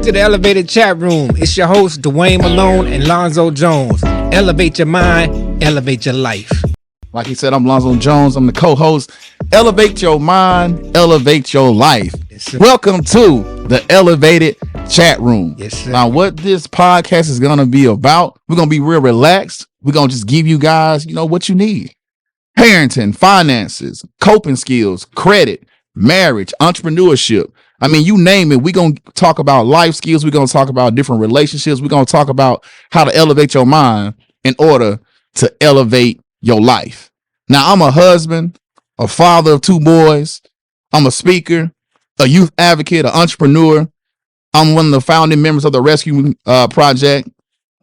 to the Elevated Chat Room. It's your host, Dwayne Malone and Lonzo Jones. Elevate your mind, elevate your life. Like he said, I'm Lonzo Jones. I'm the co-host. Elevate your mind, elevate your life. Yes, welcome to the Elevated Chat Room. Yes, sir. Now, what this podcast is going to be about, we're going to be real relaxed. We're going to just give you guys, what you need. Parenting, finances, coping skills, credit, marriage, entrepreneurship. I mean, you name it. We're going to talk about life skills. We're going to talk about different relationships. We're going to talk about how to elevate your mind in order to elevate your life. Now, I'm a husband, a father of 2 boys. I'm a speaker, a youth advocate, an entrepreneur. I'm one of the founding members of the Rescue Project.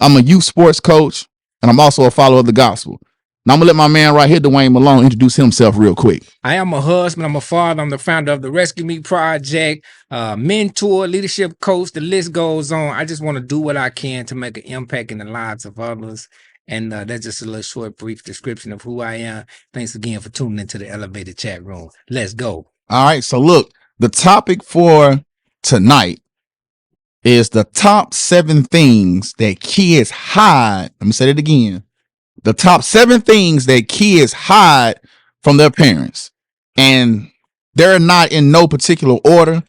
I'm a youth sports coach, and I'm also a follower of the gospel. Now, I'm going to let my man right here, Dwayne Malone, introduce himself real quick. I am a husband. I'm a father. I'm the founder of the Rescue Me Project, mentor, leadership coach. The list goes on. I just want to do what I can to make an impact in the lives of others. And that's just a little short, brief description of who I am. Thanks again for tuning into the Elevated Chat Room. Let's go. All right. So look, the topic for tonight is the top 7 things that kids hide. Let me say it again. The top 7 things that kids hide from their parents. And they're not in no particular order,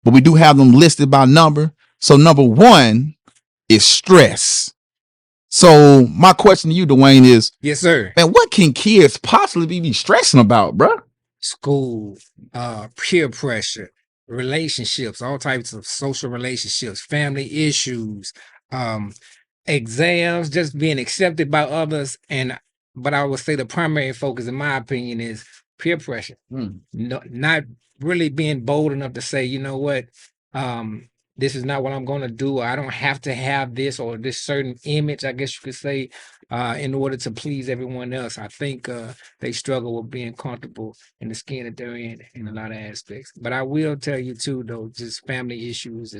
but we do have them listed by number. So number 1 is stress. So my question to you, Dwayne, is, yes, sir. Man, what can kids possibly be stressing about, bro? School, peer pressure, relationships, all types of social relationships, family issues, exams, just being accepted by others. But I would say the primary focus, in my opinion, is peer pressure. No, not really being bold enough to say, you know what, this is not what I'm going to do. Or I don't have to have this or this certain image, I guess you could say, in order to please everyone else. I think they struggle with being comfortable in the skin that they're in a lot of aspects. But I will tell you too, though, just family issues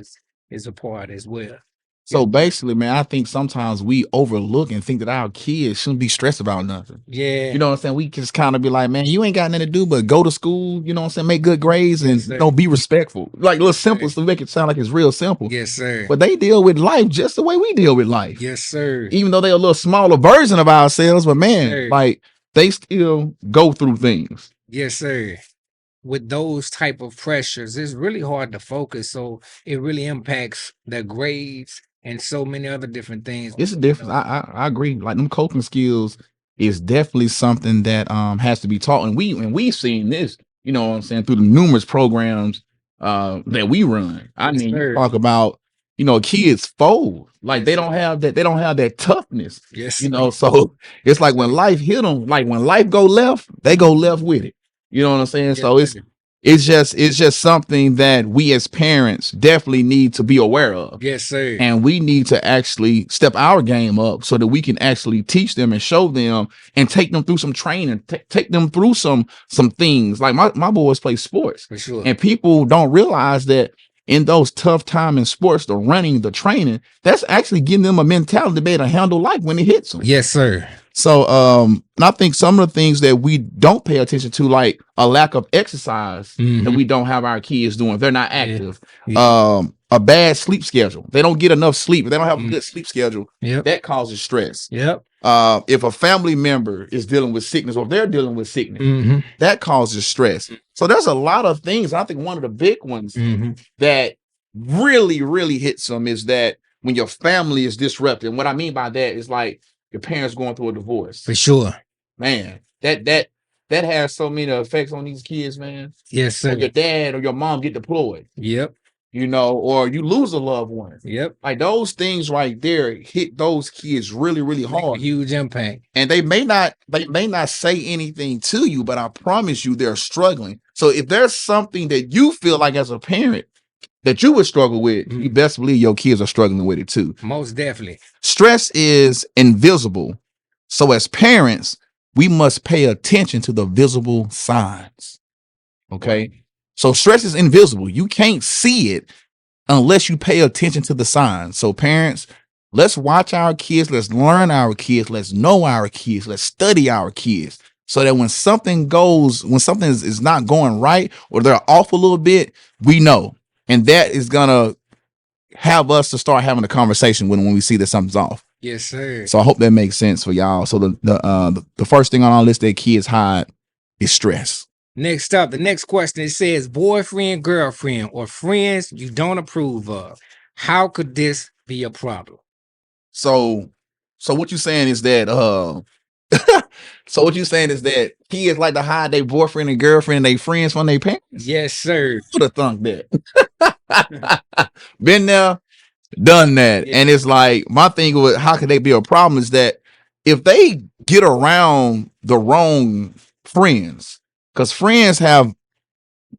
is a part as well. So basically, man, I think sometimes we overlook and think that our kids shouldn't be stressed about nothing. Yeah. You know what I'm saying? We just kind of be like, man, you ain't got nothing to do but go to school, you know what I'm saying? Make good grades and be respectful. Like little simple to make it sound like it's real simple. Yes, sir. But they deal with life just the way we deal with life. Yes, sir. Even though they're a little smaller version of ourselves, but man, like they still go through things. Yes, sir. With those type of pressures, it's really hard to focus. So it really impacts their grades and so many other different things. It's a difference. I agree. Like them coping skills is definitely something that has to be taught. And we've seen this, you know what I'm saying, through the numerous programs that we run. I mean, you talk about, kids fold. Like they don't have that toughness. Yes. So it's like when life hit them, like when life go left, they go left with it. You know what I'm saying? Yes, so it's just something that we as parents definitely need to be aware of. Yes, sir. And we need to actually step our game up so that we can actually teach them and show them and take them through some training, take them through some things. Like my boys play sports. For sure. And people don't realize that in those tough times in sports, the running, the training, that's actually giving them a mentality to be able to handle life when it hits them. Yes, sir. So, and I think some of the things that we don't pay attention to, like a lack of exercise that we don't have our kids doing, they're not active. Yeah. A bad sleep schedule. They don't get enough sleep. If they don't have a good sleep schedule, that causes stress. Yep. If a family member is dealing with sickness or they're dealing with sickness, that causes stress. So there's a lot of things. I think one of the big ones that really, really hits them is that when your family is disrupted. And what I mean by that is like, your parents going through a divorce. For sure. Man, that has so many effects on these kids, man. Yes, sir. Or your dad or your mom get deployed. Yep. Or you lose a loved one. Yep. Like those things right there hit those kids really, really hard. Huge impact. And they may not say anything to you, but I promise you they're struggling. So if there's something that you feel like as a parent that you would struggle with, you best believe your kids are struggling with it too. Most definitely. Stress is invisible. So as parents, we must pay attention to the visible signs. Okay. So stress is invisible. You can't see it unless you pay attention to the signs. So parents, let's watch our kids. Let's learn our kids. Let's know our kids. Let's study our kids. So that when something is not going right or they're off a little bit, we know. And that is going to have us to start having a conversation when we see that something's off. Yes, sir. So I hope that makes sense for y'all. So the first thing on our list that kids hide is stress. Next up, the next question, it says boyfriend, girlfriend, or friends you don't approve of. How could this be a problem? So what you saying is that so what you saying is that kids like to hide their boyfriend and girlfriend and their friends from their parents? Yes, sir. Would have thunk that. Been there, done that. Yeah. And it's like, my thing with how could they be a problem is that if they get around the wrong friends, because friends have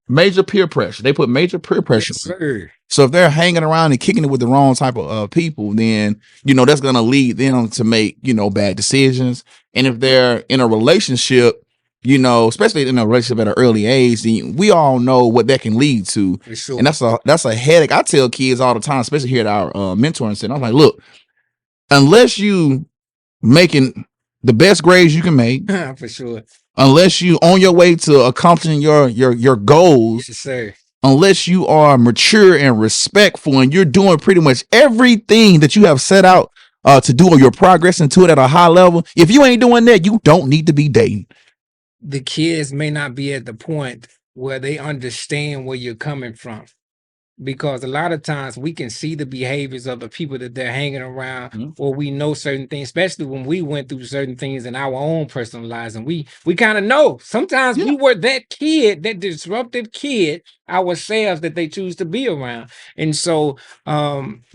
major peer pressure. They put major peer pressure. Yes, sir. So if they're hanging around and kicking it with the wrong type of people, then, that's going to lead them to make, bad decisions. And if they're in a relationship, especially in a relationship at an early age, then we all know what that can lead to. For sure. And that's a headache. I tell kids all the time, especially here at our mentoring center, I'm like, look, unless you making the best grades you can make, for sure, unless you on your way to accomplishing your goals, yes, sir, unless you are mature and respectful and you're doing pretty much everything that you have set out to do, or you're progressing to it at a high level, if you ain't doing that, you don't need to be dating. The kids may not be at the point where they understand where you're coming from, because a lot of times we can see the behaviors of the people that they're hanging around, or we know certain things, especially when we went through certain things in our own personal lives, and we kind of know sometimes we were that kid, that disruptive kid ourselves that they choose to be around. And so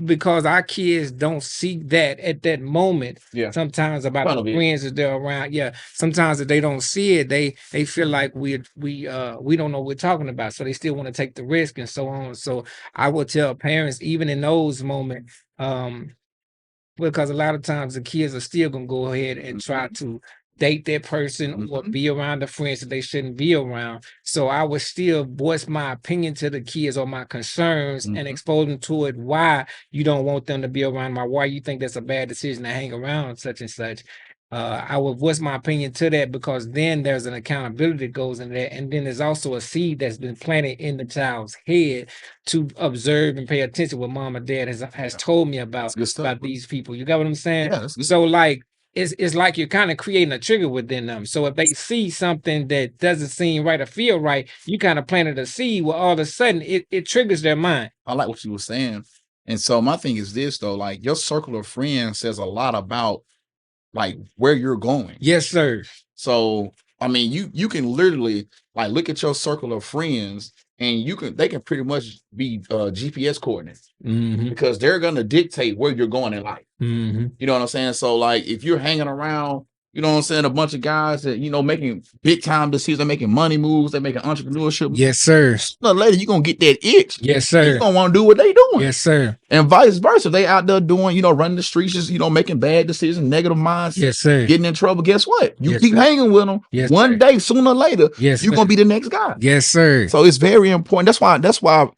because our kids don't see that at that moment, sometimes about the friends that they're around, sometimes if they don't see it, they feel like we don't know what we're talking about, so they still want to take the risk and so on. So I will tell parents, even in those moments, because a lot of times the kids are still gonna go ahead and try to date that person or be around the friends that they shouldn't be around. So I would still voice my opinion to the kids or my concerns and expose them to it, why you don't want them to be around, why you think that's a bad decision to hang around such and such. I will voice my opinion to that, because then there's an accountability that goes in there, and then there's also a seed that's been planted in the child's head to observe and pay attention what mom and dad has told me about these people. You got what I'm saying? Yeah, so like it's like you're kind of creating a trigger within them. So if they see something that doesn't seem right or feel right, you kind of planted a seed where all of a sudden it triggers their mind. I like what you were saying. And so my thing is this though, like your circle of friends says a lot about like where you're going. Yes, sir. So I mean, you can literally like look at your circle of friends, and they can pretty much be GPS coordinates, because they're gonna dictate where you're going in life. You know what I'm saying? So like if you're hanging around, you know what I'm saying, a bunch of guys that making big time decisions, they're making money moves, they're making entrepreneurship. Yes, sir. Sooner or later, you're gonna get that itch. Yes, sir. You're gonna want to do what they doing. Yes, sir. And vice versa. They out there doing, running the streets, just making bad decisions, negative minds. Yes, sir. Getting in trouble. Guess what? You Yes, keep sir. hanging with them. Yes, one sir. day, sooner or later, Yes, you're sir. gonna be the next guy. Yes, sir. So it's very important. That's why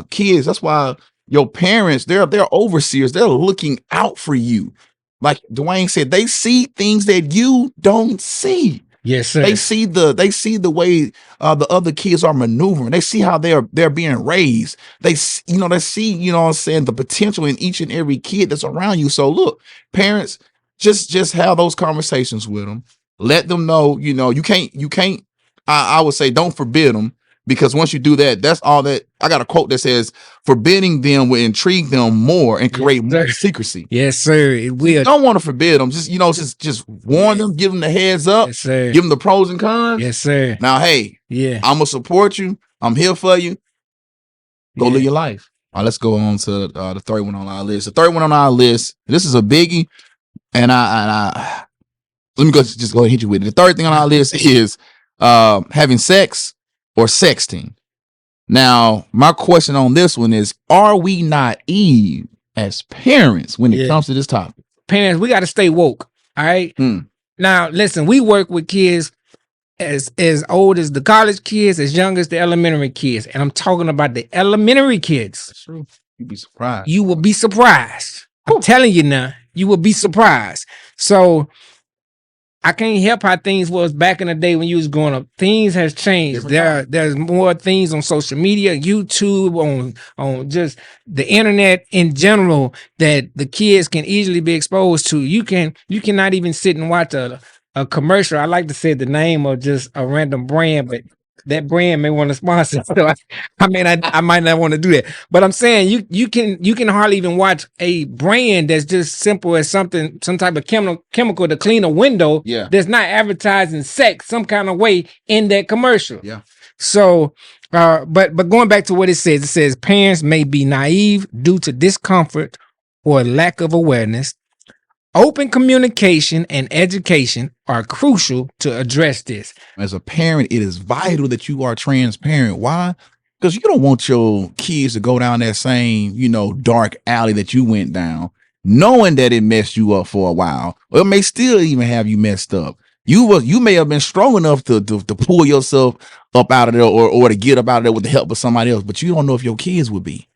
kids, that's why your parents, they're overseers, they're looking out for you. Like Dwayne said, they see things that you don't see. Yes, sir. They see the way the other kids are maneuvering. They see how they're being raised. They see, the potential in each and every kid that's around you. So look, parents, just have those conversations with them. Let them know, you can't. I would say don't forbid them, because once you do that, that's all that. I got a quote that says, forbidding them will intrigue them more and create more secrecy. Yes, sir. It will. You don't want to forbid them. Just warn them, give them the heads up, Yes, sir. give them the pros and cons. Yes, sir. Now, hey, I'm going to support you. I'm here for you. Go live your life. All right, let's go on to the third one on our list. The third one on our list, this is a biggie, and I let me just go ahead and hit you with it. The third thing on our list is having sex or sexting. Now, my question on this one is, are we naive as parents when it comes to this topic? Parents, we got to stay woke. All right. Now, listen, we work with kids as old as the college kids, as young as the elementary kids. And I'm talking about the elementary kids. That's true. You'd be surprised. You will be surprised. I'm telling you now, you will be surprised. So I can't help how things was back in the day when you was growing up. Things has changed. There's more things on social media, YouTube, on just the internet in general that the kids can easily be exposed to. You cannot even sit and watch a commercial. I like to say the name of just a random brand, but that brand may want to sponsor. So I might not want to do that. But I'm saying you can hardly even watch a brand that's just simple as some type of chemical to clean a window. Yeah. That's not advertising sex some kind of way in that commercial. Yeah. So but going back to what it says parents may be naive due to discomfort or lack of awareness. Open communication and education are crucial to address this. As a parent, it is vital that you are transparent. Why? Because you don't want your kids to go down that same, dark alley that you went down, knowing that it messed you up for a while, or it may still even have you messed up. You may have been strong enough to pull yourself up out of there or to get up out of there with the help of somebody else, but you don't know if your kids would be.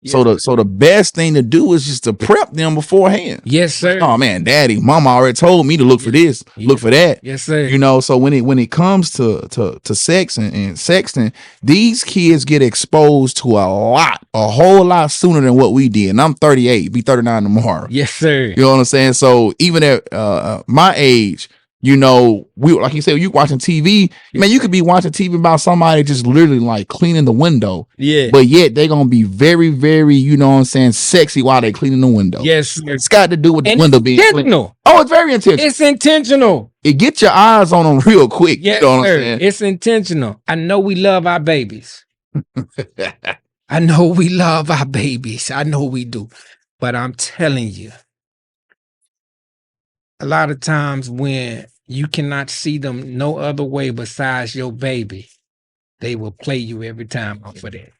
Yeah. So the best thing to do is just to prep them beforehand. Yes, sir. Oh man, daddy, mama already told me to look for this, look for that. Yes, sir. So when it comes to sex and sexting, these kids get exposed to a whole lot sooner than what we did. And I'm 38, be 39 tomorrow. Yes, sir. You know what I'm saying? So even at my age, we like you said, you watching TV, man, you could be watching TV about somebody just literally like cleaning the window. Yeah. But yet they're gonna be very, very, sexy while they're cleaning the window. Yes, sir. It's got to do with the window being intentional. Clean. Oh, it's very intentional. It's intentional. It gets your eyes on them real quick. Yes, you know what sir. I'm saying? It's intentional. I know we love our babies. I know we love our babies. I know we do. But I'm telling you, a lot of times when you cannot see them no other way besides your baby, they will play you every time off of that.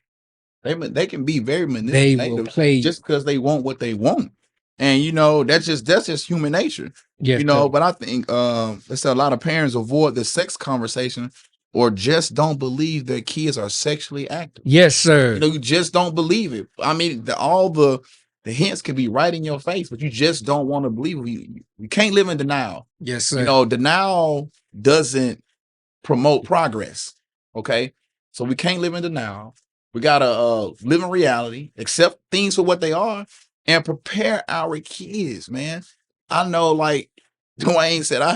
They can be very manipulative. They will play just because they want what they want. And that's just human nature. Yes, but I think let's say a lot of parents avoid the sex conversation or just don't believe their kids are sexually active. Yes, sir. You just don't believe it. I mean, all the hints can be right in your face, but you just don't want to believe it. You can't live in denial. Yes, sir. Denial doesn't promote progress. Okay. So we can't live in denial. We gotta live in reality, accept things for what they are, and prepare our kids, man. I know, like Dwayne said, I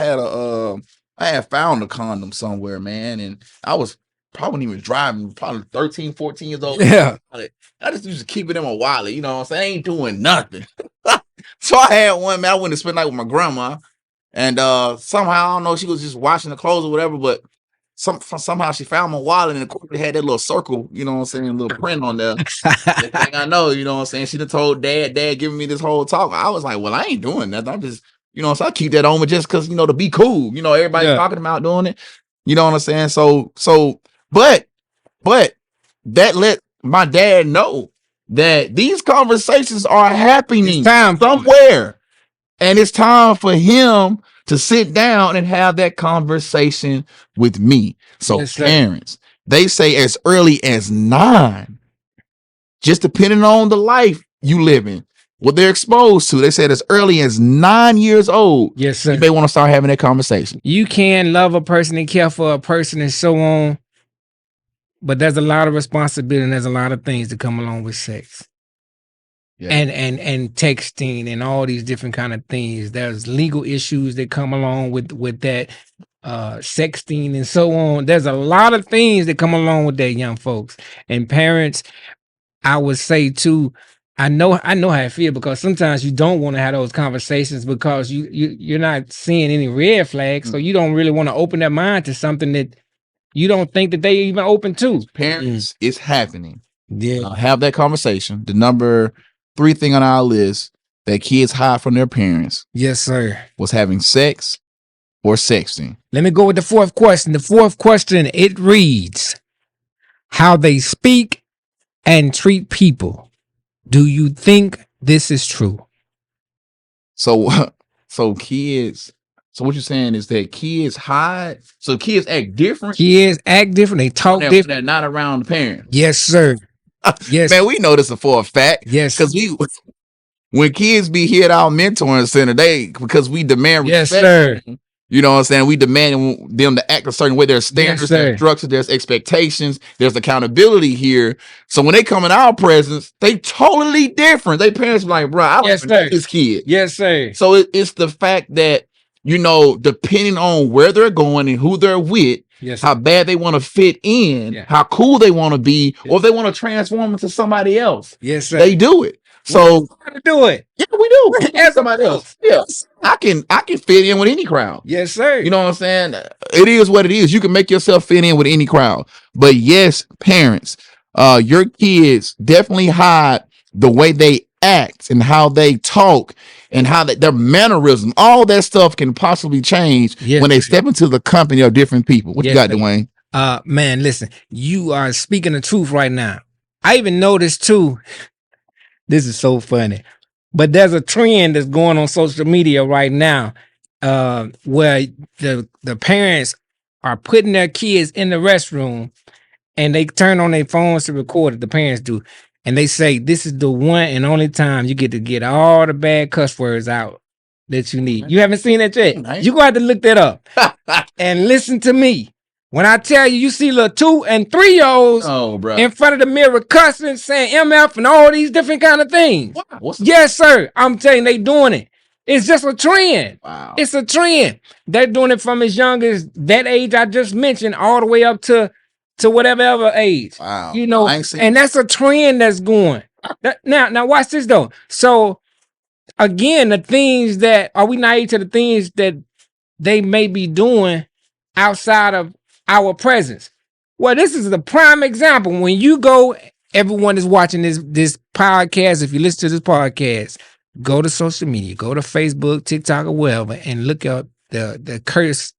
had found a condom somewhere, man, and I was probably even driving, probably 13, 14 years old. Yeah. I just used to keep it in my wallet, you know what I'm saying? I ain't doing nothing. So I had one, man. I went to spend the night with my grandma, and somehow, I don't know, she was just washing the clothes or whatever, but somehow she found my wallet, and it had that little circle, you know what I'm saying, a little print on there. The thing I know, you know what I'm saying? She done told dad giving me this whole talk. I was like, well, I ain't doing nothing. I'm just, so I keep that on me just because, to be cool. Everybody's talking about doing it. You know what I'm saying? So, but that let my dad know that these conversations are happening somewhere. And it's time for him to sit down and have that conversation with me. So yes, parents, they say as early as 9, just depending on the life you live in, what they're exposed to. They said as early as 9 years old. Yes, sir. You may want to start having that conversation. You can love a person and care for a person and so on, but there's a lot of responsibility and there's a lot of things that come along with sex. Yeah. And texting and all these different kind of things. There's legal issues that come along with that, sexting and so on. There's a lot of things that come along with that, young folks. And parents, I would say too, I know how I feel, because sometimes you don't want to have those conversations because you're not seeing any red flags, so you don't really want to open their mind to something that you don't think that they even open to. Parents, it's happening. Yeah, have that conversation. The number 3 thing on our list that kids hide from their parents. Yes, sir. Was having sex or sexting. Let me go with the 4th question. The 4th question, it reads, how they speak and treat people. Do you think this is true? So kids, so what you're saying is that kids hide? So kids act different? Kids act different. They talk different. They're not around the parents. Yes, sir. Yes, man, we know this for a fact. Yes, because when kids be here at our mentoring center, because we demand respect. Yes, sir. You know what I'm saying? We demand them to act a certain way. There's standards, there's structure, there's expectations, there's accountability here. So when they come in our presence, they totally different. They parents be like, bro, I don't even know this kid. Yes, sir. So it's the fact that, you know, depending on where they're going and who they're with, how bad they want to fit in, how cool they want to be, or if they want to transform into somebody else. Yes, sir. They do it. So how to do it? Yeah, we do. As somebody else. Yes. I can fit in with any crowd. Yes, sir. You know what I'm saying? It is what it is. You can make yourself fit in with any crowd. But yes, parents, your kids definitely hide the way they act and how they talk and how their mannerism, all that stuff can possibly change when they step into the company of different people. What you got, Dwayne? Man, listen, you are speaking the truth right now. I even noticed too, this is so funny, but there's a trend that's going on social media right now, where the parents are putting their kids in the restroom and they turn on their phones to record it. The parents do. And they say, this is the one and only time you get to get all the bad cuss words out that you need. You haven't seen that yet? Nice. You're going to have to look that up and listen to me. When I tell you, you see little 2- and 3-year-olds in front of the mirror cussing, saying MF and all these different kind of things. Yes, sir. I'm telling you, they doing it. It's just a trend. Wow. It's a trend. They're doing it from as young as that age I just mentioned all the way up to whatever age. Wow. You know, and that's a trend that's going. Now watch this though. So again, the things that are we naive to the things that they may be doing outside of our presence? Well, this is the prime example. When you go, everyone is watching this podcast. If you listen to this podcast, go to social media, go to Facebook, TikTok, or wherever, and look up the curse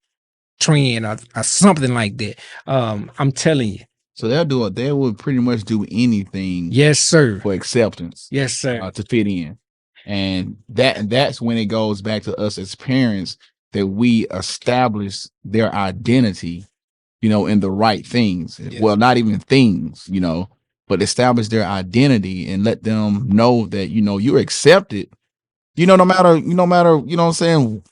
trend or something like that. I'm telling you. So they would pretty much do anything. Yes, sir. For acceptance. Yes, sir. To fit in. And that's when it goes back to us as parents that we establish their identity, you know, in the right things. Yeah. Well, not even things, you know, but establish their identity and let them know that, you know, you're accepted, you know, no matter, you know what I'm saying,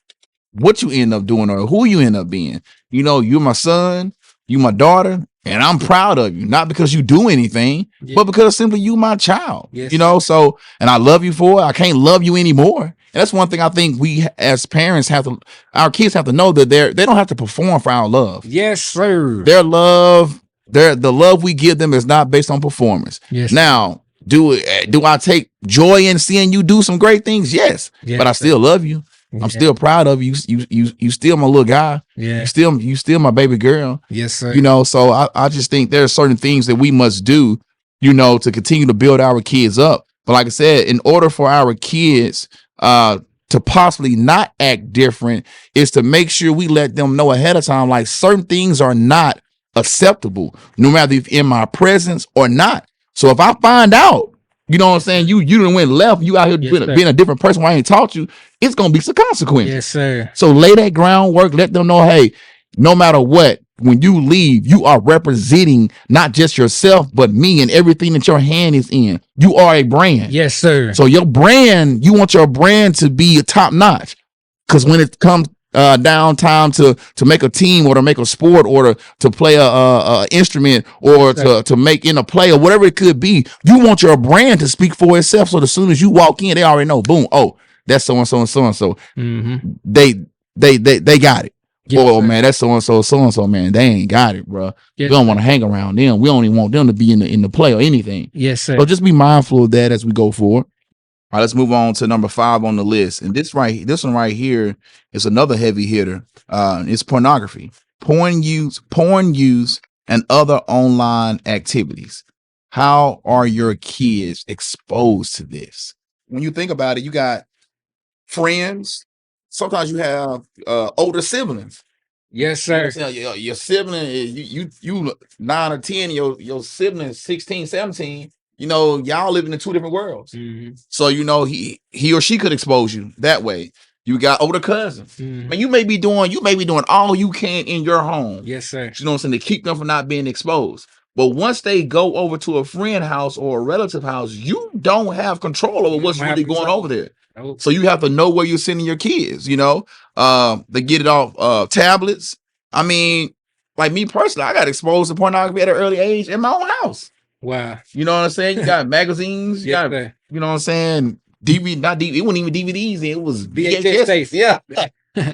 what you end up doing or who you end up being. You know, you're my son, you my daughter, and I'm proud of you, not because you do anything, but because simply you my child. Yes. You know, so, and I love you for it. I can't love you anymore. And that's one thing I think we as parents our kids have to know, that they don't have to perform for our love. Yes, sir. Their love, the love we give them is not based on performance. Yes. Now, do I take joy in seeing you do some great things? Yes. But I still love you. I'm still proud of you. You still my little guy. Yeah. You still my baby girl. Yes, sir. You know, so I just think there are certain things that we must do, you know, to continue to build our kids up. But like I said, in order for our kids to possibly not act different, is to make sure we let them know ahead of time, like certain things are not acceptable, no matter if in my presence or not. So if I find out, you know what I'm saying, you done went left, you out here being a different person where I ain't taught you, it's gonna be some consequences. Yes, sir. So lay that groundwork, let them know, hey, no matter what, when you leave, you are representing not just yourself, but me and everything that your hand is in. You are a brand. Yes, sir. So your brand, you want your brand to be top notch. Because when it comes downtime to make a team or to make a sport or to play a instrument or to make in a play or whatever it could be, you want your brand to speak for itself. So as soon as you walk in, they already know, boom, oh, that's so and so and so and so. They got it. Yes, oh, man, that's so and so, man. They ain't got it, bro. Yes, we don't want to hang around them. We don't even want them to be in the play or anything. Yes, sir. So just be mindful of that as we go forward. All right, let's move on to number 5 on the list. And this one right here is another heavy hitter. It's pornography, porn use, and other online activities. How are your kids exposed to this? When you think about it, you got friends. Sometimes you have older siblings. Yes, sir. Your sibling, you 9 or 10, your sibling is 16, 17. You know, y'all living in 2 different worlds. So, you know, he or she could expose you that way. You got older cousins. Man, you may be doing all you can in your home. Yes, sir. You know what I'm saying? To keep them from not being exposed. But once they go over to a friend house or a relative house, you don't have control over what's really going over there. Oh. So you have to know where you're sending your kids, you know. They get it off tablets. I mean, like me personally, I got exposed to pornography at an early age in my own house. Wow. You know what I'm saying? You got magazines, you Yes, got, sir. you know what I'm saying? DVD, not DVD, it wasn't even DVDs, it was VHS tapes. Yeah.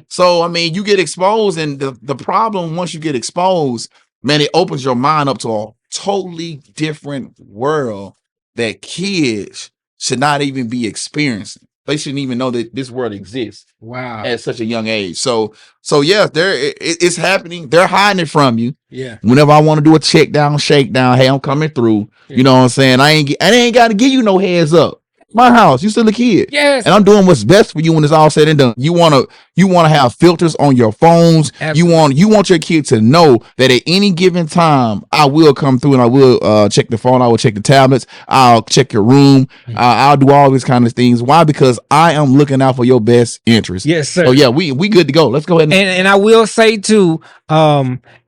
So I mean, you get exposed, and the problem once you get exposed, man, it opens your mind up to a totally different world that kids should not even be experiencing. They shouldn't even know that this world exists. Wow. At such a young age. So yeah, it's happening. They're hiding it from you. Yeah. Whenever I want to do a check down, shakedown, hey, I'm coming through. Yeah. You know what I'm saying? I ain't got to give you no heads up. My house, you still a kid. Yes. And I'm doing what's best for you when it's all said and done. You wanna have filters on your phones. Absolutely. You want your kid to know that at any given time, I will come through and I will check the phone, I will check the tablets, I'll check your room, I'll do all these kind of things. Why? Because I am looking out for your best interest. Yes, sir. So yeah, we good to go. Let's go ahead and I will say too,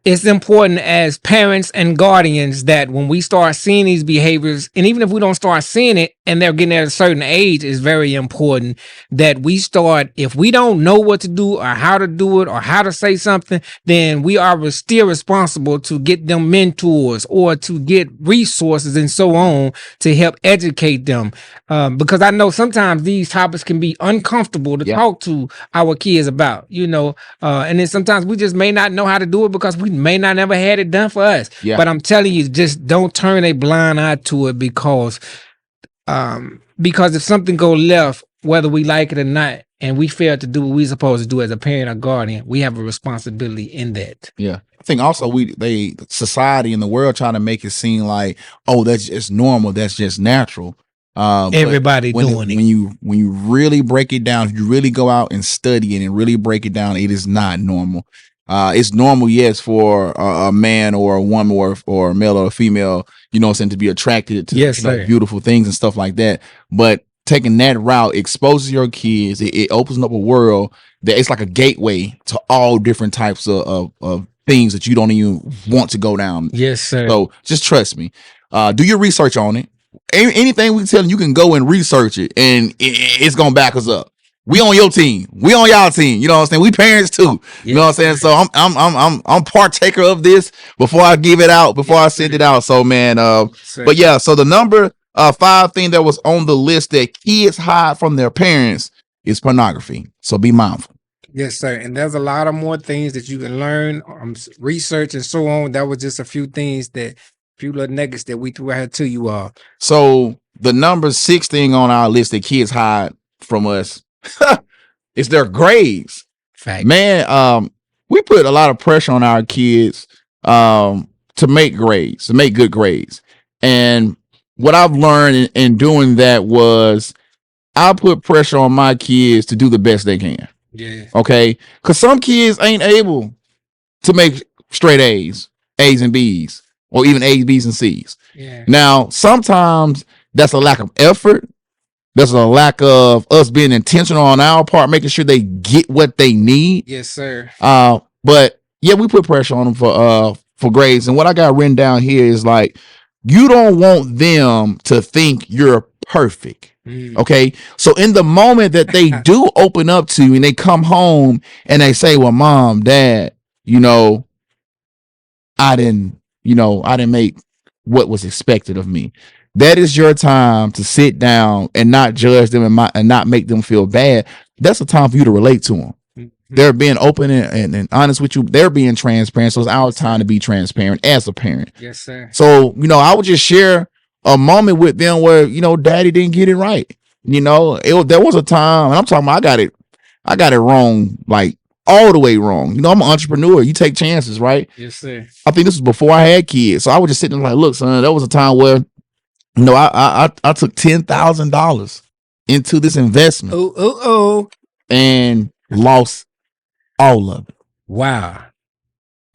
it's important as parents and guardians that when we start seeing these behaviors, and even if we don't start seeing it and they're getting at a certain age, it's very important that we start, if we don't know what to do or how to do it or how to say something, then we are still responsible to get them mentors or to get resources and so on to help educate them. Because I know sometimes these topics can be uncomfortable to talk to our kids about, you know, and then sometimes we just may not know how to do it because we may not never had it done for us. Yeah. But I'm telling you, just don't turn a blind eye to it because if something go left, whether we like it or not, and we fail to do what we're supposed to do as a parent or guardian, we have a responsibility in that. Yeah. I think also society and the world trying to make it seem like, oh, that's just normal, that's just natural. Everybody doing it. When you really break it down, if you really go out and study it and really break it down, it is not normal. It's normal, yes, for a man or a woman or a male or a female, you know what I'm saying, to be attracted to beautiful things and stuff like that. But taking that route exposes your kids. It opens up a world that it's like a gateway to all different types of things that you don't even want to go down. Yes, sir. So just trust me. Do your research on it. Anything we tell you can go and research it, and it's gonna back us up. We on your team. We on y'all team. You know what I'm saying? We parents too. You know what I'm saying? So I'm partaker of this before I give it out, before I send it out. So man, but yeah, so the number 5 thing that was on the list that kids hide from their parents is pornography. So be mindful. Yes, sir. And there's a lot of more things that you can learn, research and so on. That was just a few things few little nuggets that we threw out to you all. So the number 6 thing on our list that kids hide from us is their grades. Fact. Man, we put a lot of pressure on our kids to make grades, to make good grades. And what I've learned in doing that was I put pressure on my kids to do the best they can. Yeah. Okay. Because some kids ain't able to make straight A's and B's, or even A's, B's, and C's. Yeah. Now, sometimes that's a lack of effort. There's a lack of us being intentional on our part, making sure they get what they need. Yes, sir. But yeah, we put pressure on them for grades. And what I got written down here is like, you don't want them to think you're perfect. Okay. So in the moment that they do open up to you and they come home and they say, well, mom, dad, you know, I didn't make what was expected of me. That is your time to sit down and not judge them and not make them feel bad. That's a time for you to relate to them. They're being open and honest with you. They're being transparent. So it's our time to be transparent as a parent. Yes, sir. So, you know, I would just share a moment with them where, you know, daddy didn't get it right. You know, there was a time, and I'm talking about I got it wrong, like all the way wrong. You know, I'm an entrepreneur. You take chances, right? Yes, sir. I think this was before I had kids. So I was just sitting there like, look, son, there was a time where, you know, I took $10,000 into this investment. And lost all of it. Wow.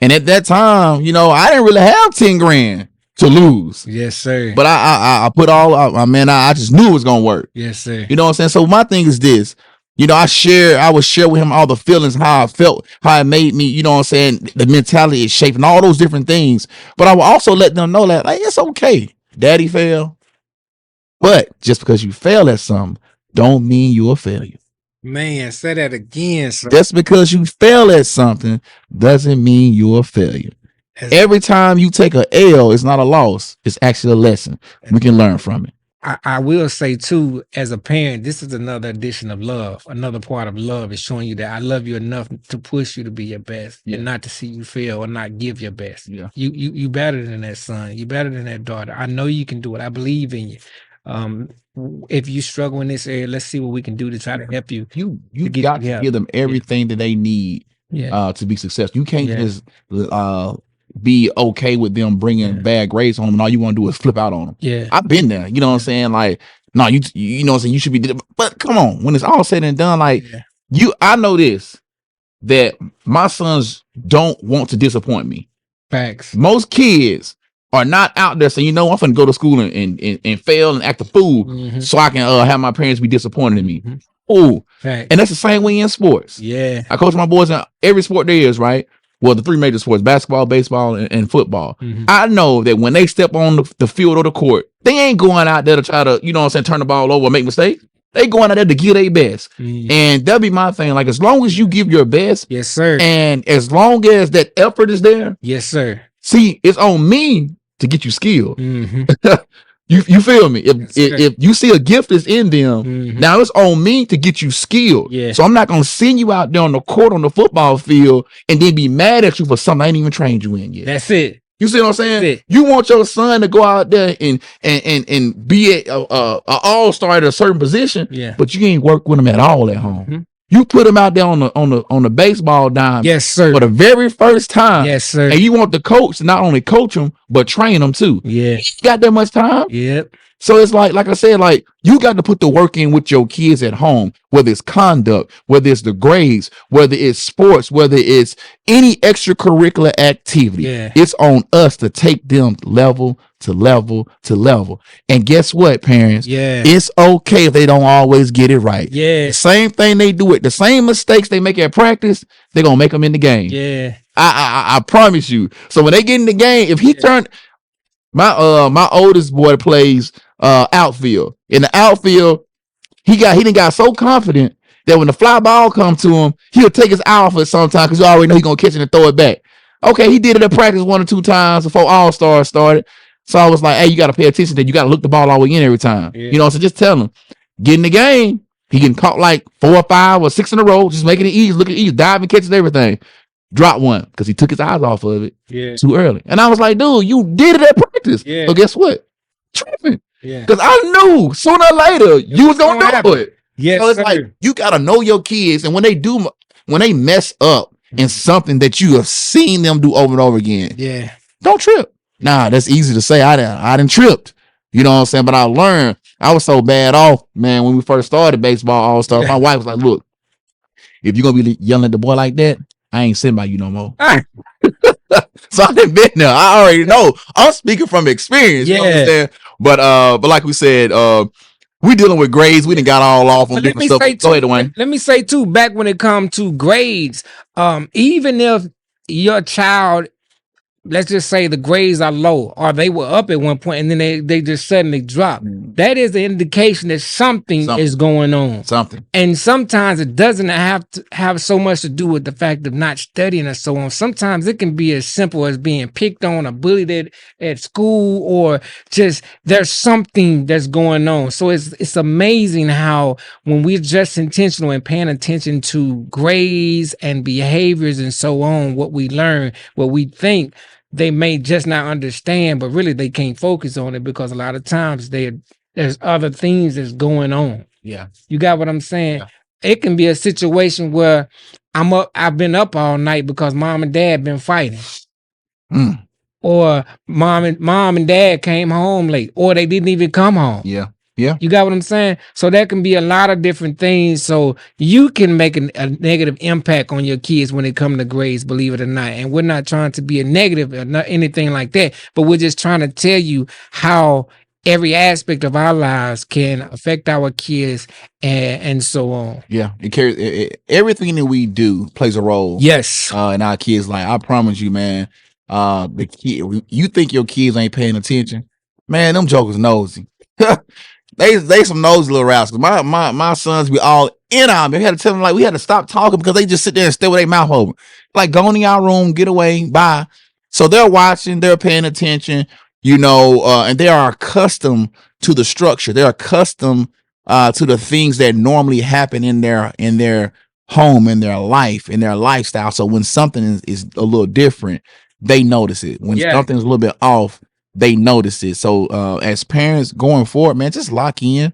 And at that time, you know, I didn't really have 10 grand to lose. Yes, sir. But I put all out. I just knew it was gonna work. Yes, sir. You know what I'm saying? So my thing is this. You know, I would share with him all the feelings, how I felt, how it made me, you know what I'm saying, the mentality is shaping, all those different things. But I will also let them know that, like, it's okay. Daddy failed. But just because you fail at something don't mean you're a failure. Man, say that again, sir. Just because you fail at something doesn't mean you're a failure. Every time you take a L, it's not a loss. It's actually a lesson. We can learn from it. I will say too, as a parent, this is another addition of love. Another part of love is showing you that I love you enough to push you to be your best and not to see you fail or not give your best. Yeah. You better than that son. You better than that daughter. I know you can do it. I believe in you. If you struggle in this area, let's see what we can do to try to help you. You got to give them everything that they need to be successful. You can't just be okay with them bringing bad grades on them and all you want to do is flip out on them. Yeah. I've been there. You know what I'm saying? Like, no, you know what I'm saying? You should be, but come on, when it's all said and done, like I know this, that my sons don't want to disappoint me. Facts. Most kids are not out there saying, you know, I'm going to go to school and fail and act a fool so I can have my parents be disappointed in me. Oh, and that's the same way in sports. Yeah. I coach my boys in every sport there is, right? Well, the three major sports, basketball, baseball, and football. I know that when they step on the field or the court, they ain't going out there to try to, you know what I'm saying, turn the ball over or make mistakes. They going out there to give their best. And that'll be my thing. Like, as long as you give your best. Yes, sir. And as long as that effort is there. Yes, sir. See, it's on me to get you skilled. You feel me? If you see a gift that's in them, now it's on me to get you skilled. Yeah. So I'm not gonna send you out there on the court on the football field and then be mad at you for something I ain't even trained you in yet. That's it. You see what I'm saying? You want your son to go out there and be a all-star at a certain position, but you ain't work with him at all at home. You put him out there on the baseball diamond. Yes, sir. For the very first time. Yes, sir. And you want the coach to not only coach him, but train him too. Yeah. You got that much time? Yep. So it's like I said, like, you got to put the work in with your kids at home, whether it's conduct, whether it's the grades, whether it's sports, whether it's any extracurricular activity. Yeah. It's on us to take them level to level to level. And guess what, parents? Yeah. It's okay if they don't always get it right. Yeah. The same thing they do it, the same mistakes they make at practice, they're going to make them in the game. Yeah. I promise you. So when they get in the game, if he turned my oldest boy plays outfield. In the outfield, he done got so confident that when the fly ball comes to him, he'll take his eye off it sometimes because you already know he's gonna catch it and throw it back. Okay, he did it at practice 1 or 2 times before All-Stars started. So I was like, hey, you gotta pay attention that you gotta look the ball all the way in every time. Yeah. You know, so just tell him, get in the game. He getting caught like 4 or 5 or 6 in a row, just making it easy, looking easy, diving, catches everything. Drop one because he took his eyes off of it too early. And I was like, dude, you did it at practice. Yeah. So guess what? Tripping. Yeah. Because I knew sooner or later you was gonna do it. Yes, so it's like you gotta know your kids, and when they mess up in something that you have seen them do over and over again, don't trip. Nah, that's easy to say. I didn't tripped. You know what I'm saying? But I learned. I was so bad off, man, when we first started baseball all-star. My wife was like, look, if you're gonna be yelling at the boy like that, I ain't sitting by you no more. So I've been there. I already know. I'm speaking from experience. You understand? But like we said, we dealing with grades. We done got all off on different stuff. Go ahead, Dwayne. Let me say too, back when it comes to grades, even if your child, let's just say the grades are low or they were up at one point and then they just suddenly drop. That is an indication that something is going on. And sometimes it doesn't have to have so much to do with the fact of not studying or so on. Sometimes it can be as simple as being picked on or bullied at school, or just there's something that's going on. So it's amazing how when we're just intentional and paying attention to grades and behaviors and so on, what we learn, what we think, they may just not understand, but really they can't focus on it because a lot of times there's other things that's going on. Yeah. You got what I'm saying? Yeah. It can be a situation where I've been up all night because mom and dad been fighting. Or mom and dad came home late, or they didn't even come home. Yeah. Yeah. You got what I'm saying? So that can be a lot of different things. So you can make a negative impact on your kids when it comes to grades, believe it or not. And we're not trying to be a negative or not anything like that, but we're just trying to tell you how every aspect of our lives can affect our kids and so on. Yeah. It carries everything that we do plays a role. Yes. In our kids' life. I promise you, man, you think your kids ain't paying attention. Man, them jokers nosy. They some nosy little rascals. My sons be all in on me. We had to tell them like we had to stop talking because they just sit there and stay with their mouth open. Like go in your room, get away, bye. So they're watching, they're paying attention, and they are accustomed to the structure. They're accustomed to the things that normally happen in their home, in their life, in their lifestyle. So when something is a little different, they notice it. When something's a little bit off, they notice it. So as parents going forward, man, just lock in.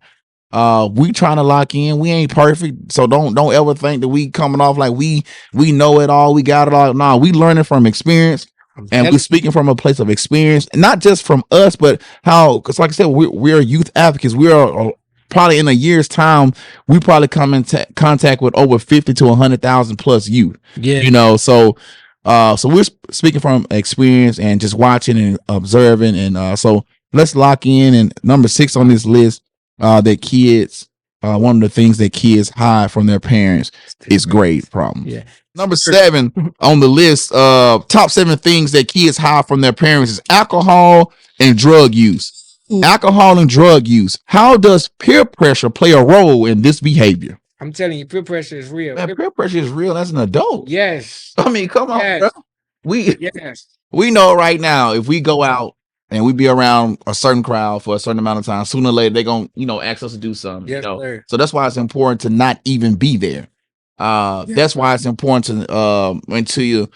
We trying to lock in. We ain't perfect, so don't ever think that we coming off like we know it all, we got it all. Nah, we learning from experience, and we're speaking from a place of experience, and not just from us, but because like I said, we're youth advocates. We are probably in a year's time, we probably come in contact with over 50 to 100,000 plus youth. Yeah, so we're speaking from experience and just watching and observing, and so let's lock in. And number 6 on this list, that kids, one of the things that kids hide from their parents is grade problems. Yeah. Number 7 on the list, top 7 things that kids hide from their parents is alcohol and drug use. Alcohol and drug use. How does peer pressure play a role in this behavior? I'm telling you, peer pressure is real. Man, peer pressure is real as an adult. Yes. I mean, come on, bro. Yes. We know right now if we go out and we be around a certain crowd for a certain amount of time, sooner or later they're gonna, ask us to do something. Yes, sir. So that's why it's important to not even be there. That's why it's important to until you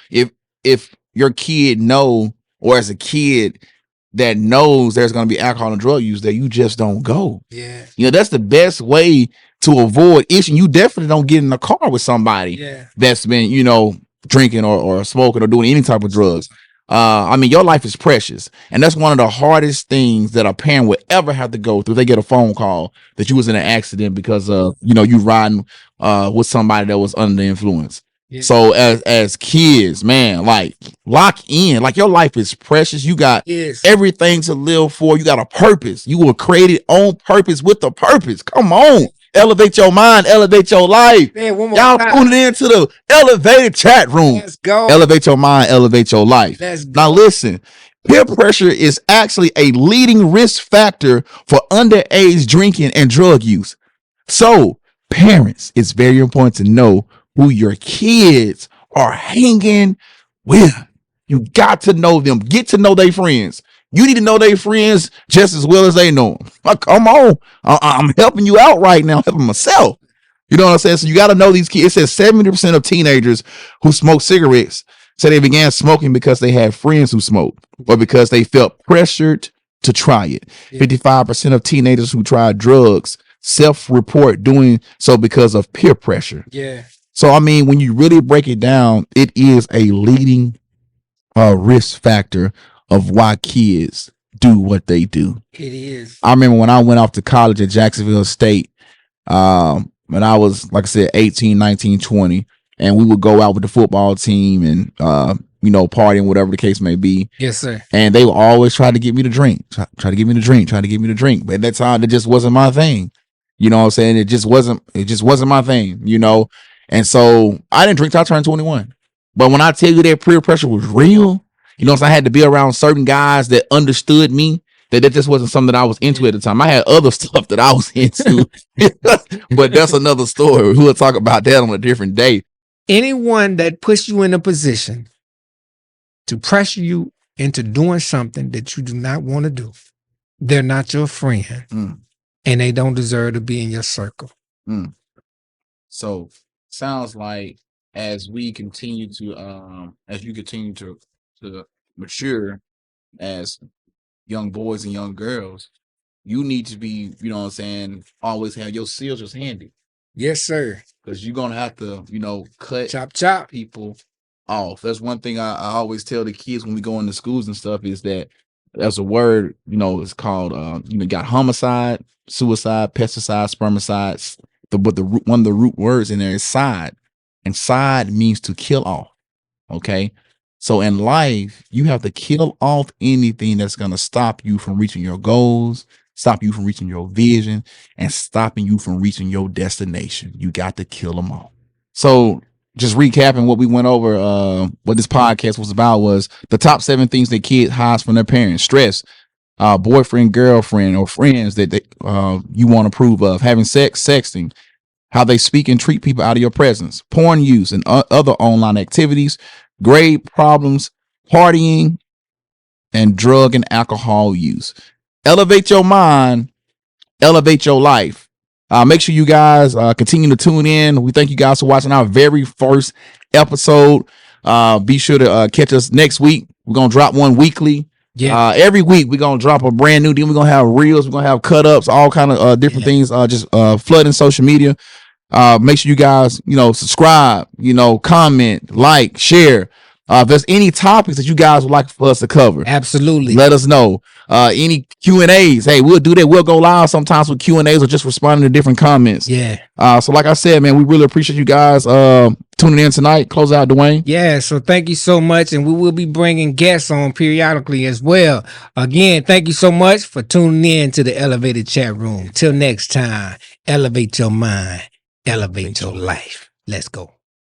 if your kid know, or as a kid that knows there's gonna be alcohol and drug use there, you just don't go. Yeah. That's the best way to avoid issue. You definitely don't get in a car with somebody that's been, drinking or smoking or doing any type of drugs. I mean, your life is precious, and that's one of the hardest things that a parent would ever have to go through. They get a phone call that you was in an accident because of you riding with somebody that was under the influence. Yeah. So as kids, man, like lock in. Like your life is precious. You got everything to live for. You got a purpose. You were created on purpose with a purpose. Come on. Elevate your mind, elevate your life. Man, y'all tune into the elevated chat room. Let's go. Elevate your mind, elevate your life. Let's go. Now listen, peer pressure is actually a leading risk factor for underage drinking and drug use. So parents, it's very important to know who your kids are hanging with. You got to know them. Get to know their friends. You need to know their friends just as well as they know them. Like, come on. I'm helping you out right now. I'm helping myself. You know what I'm saying? So you got to know these kids. It says 70% of teenagers who smoke cigarettes say they began smoking because they had friends who smoked or because they felt pressured to try it. 55% of teenagers who tried drugs self-report doing so because of peer pressure. Yeah. So, I mean, when you really break it down, it is a leading risk factor of why kids do what they do. It is. I remember when I went off to college at Jacksonville State, when I was, like I said, 18, 19, 20, and we would go out with the football team and, partying, whatever the case may be. Yes, sir. And they would always try to get me to drink, try to get me to drink. But at that time, it just wasn't my thing. You know what I'm saying? It just wasn't my thing, And so I didn't drink till I turned 21. But when I tell you that peer pressure was real, so I had to be around certain guys that understood me, that just wasn't something that I was into at the time. I had other stuff that I was into, but that's another story. We'll talk about that on a different day. Anyone that puts you in a position to pressure you into doing something that you do not want to do, they're not your friend, and they don't deserve to be in your circle. So sounds like as you continue to mature as young boys and young girls, you need to be, always have your scissors handy. Yes, sir. Because you're going to have to, cut chop people off. That's one thing I always tell the kids when we go into schools and stuff is that there's a word, it's called, got homicide, suicide, pesticide, spermicides. But one of the root words in there is side. And side means to kill off. Okay. So in life, you have to kill off anything that's going to stop you from reaching your goals, stop you from reaching your vision, and stopping you from reaching your destination. You got to kill them all. So just recapping what we went over, what this podcast was about was the top 7 things that kids hide from their parents: stress, boyfriend, girlfriend, or friends that you won't approve of, having sex, sexting, how they speak and treat people out of your presence, porn use, and other online activities, grade problems, partying, and drug and alcohol use. Elevate your mind, elevate your life. Make sure you guys continue to tune in. We thank you guys for watching our very first episode. Be sure to catch us next week. We're going to drop one weekly. Yeah. Every week we're going to drop a brand new. Then we're going to have reels. We're going to have cut ups, all kind of different things. Just flooding social media. Make sure you guys, subscribe, comment, like, share. If there's any topics that you guys would like for us to cover, absolutely, let us know. Any Q&As, hey, we'll do that. We'll go live sometimes with Q&As or just responding to different comments. Yeah. So like I said, man, we really appreciate you guys tuning in tonight. Close out, Dwayne. Yeah, so thank you so much, and we will be bringing guests on periodically as well. Again, thank you so much for tuning in to the Elevated Chat Room. Till next time, elevate your mind, elevate your life. Let's go.